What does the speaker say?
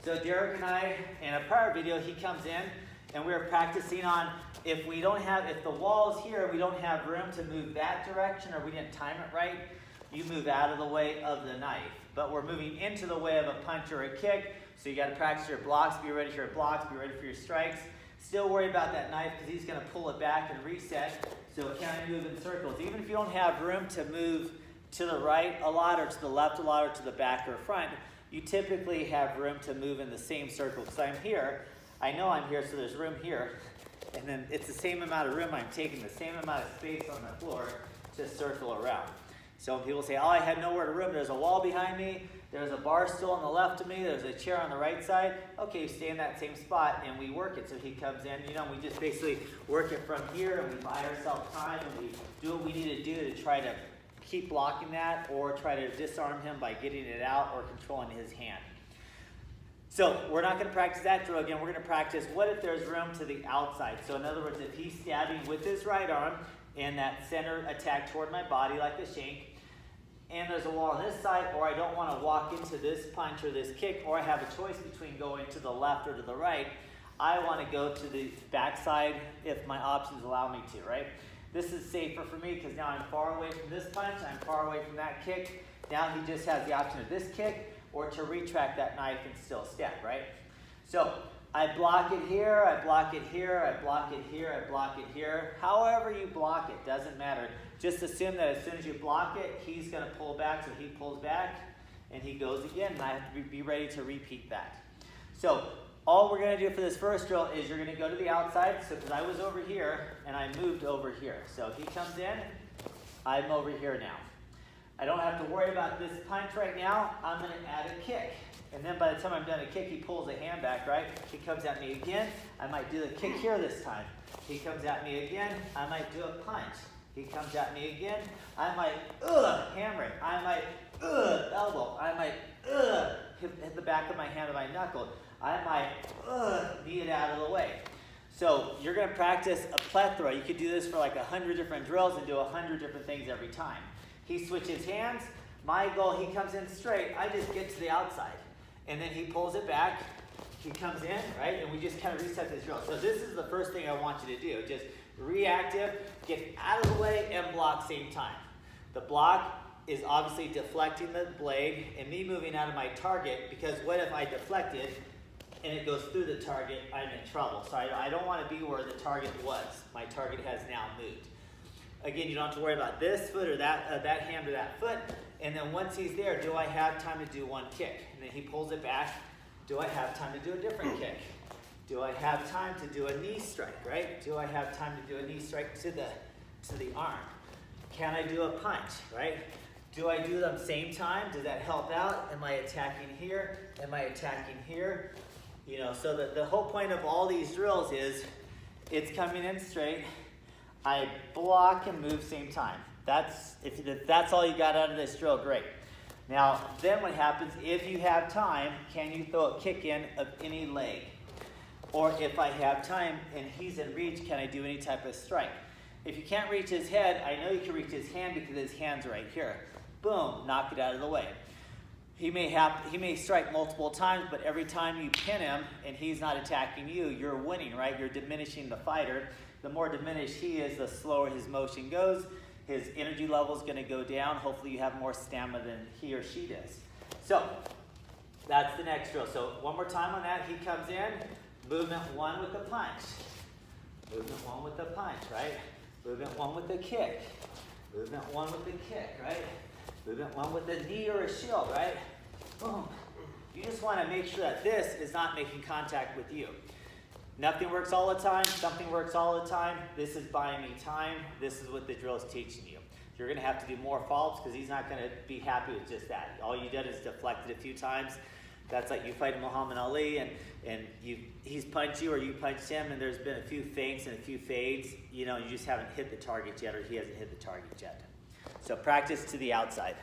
So Derek and I, in a prior video, he comes in and we were practicing on if the wall is here, we don't have room to move that direction or we didn't time it right, you move out of the way of the knife. But we're moving into the way of a punch or a kick, so you got to practice your blocks, be ready for your blocks, be ready for your strikes. Still worry about that knife because he's going to pull it back and reset, so can I move in circles? Even if you don't have room to move to the right a lot or to the left a lot or to the back or front, you typically have room to move in the same circle. Because I'm here, I know I'm here, so there's room here. And then it's the same amount of room I'm taking, the same amount of space on the floor to circle around. So when people say, oh, I had nowhere to room, there's a wall behind me, there's a bar stool on the left of me, there's a chair on the right side, okay, stay in that same spot and we work it. So he comes in, we just basically work it from here and we buy ourselves time and we do what we need to do to try to keep blocking that or try to disarm him by getting it out or controlling his hand. So we're not going to practice that drill again. We're going to practice what if there's room to the outside. So in other words, if he's stabbing with his right arm and that center attack toward my body like a shank, and there's a wall on this side, or I don't want to walk into this punch or this kick, or I have a choice between going to the left or to the right, I want to go to the backside if my options allow me to, right? This is safer for me because now I'm far away from this punch, I'm far away from that kick. Now he just has the option of this kick or to retract that knife and still step, right? So I block it here, I block it here, I block it here, I block it here. However you block it, doesn't matter. Just assume that as soon as you block it, he's going to pull back, so he pulls back and he goes again, and I have to be ready to repeat that. So all we're going to do for this first drill is you're going to go to the outside. So because I was over here and I moved over here. So he comes in, I'm over here now. I don't have to worry about this punch right now. I'm going to add a kick. And then by the time I'm done a kick, he pulls a hand back, right? He comes at me again. I might do the kick here this time. He comes at me again. I might do a punch. He comes at me again. I might hammer it. I might elbow. I might hit the back of my hand with my knuckle. I might knee it out of the way. So you're going to practice a plethora. You could do this for like 100 different drills and do 100 different things every time. He switches hands. My goal, he comes in straight. I just get to the outside. And then he pulls it back. He comes in, right? And we just kind of reset this drill. So this is the first thing I want you to do. Just reactive, get out of the way, and block same time. The block is obviously deflecting the blade and me moving out of my target, because what if I deflected and it goes through the target, I'm in trouble. So I don't want to be where the target was. My target has now moved. Again, you don't have to worry about this foot or that hand or that foot. And then once he's there, do I have time to do one kick? And then he pulls it back. Do I have time to do a different kick? Do I have time to do a knee strike, right? Do I have time to do a knee strike to the arm? Can I do a punch, right? Do I do them same time? Does that help out? Am I attacking here? Am I attacking here? So the whole point of all these drills is it's coming in straight. I block and move same time. If that's all you got out of this drill, great. Now, then what happens, if you have time, can you throw a kick in of any leg? Or if I have time and he's in reach, can I do any type of strike? If you can't reach his head, I know you can reach his hand because his hand's right here. Boom, knock it out of the way. He may strike multiple times, but every time you pin him and he's not attacking you, you're winning, right? You're diminishing the fighter. The more diminished he is, the slower his motion goes. His energy level is going to go down. Hopefully you have more stamina than he or she does. So that's the next drill. So one more time on that. He comes in, movement one with the punch. Movement one with the punch, right? Movement one with the kick. Movement one with the kick, right? Movement one with the knee or a shield, right? Boom. You just want to make sure that this is not making contact with you. Nothing works all the time. Something works all the time. This is buying me time. This is what the drill is teaching you. You're going to have to do more follow-ups because he's not going to be happy with just that. All you did is deflected a few times. That's like you fight Muhammad Ali and he's punched you or you punched him and there's been a few feints and a few fades. You just haven't hit the target yet or he hasn't hit the target yet. So practice to the outside.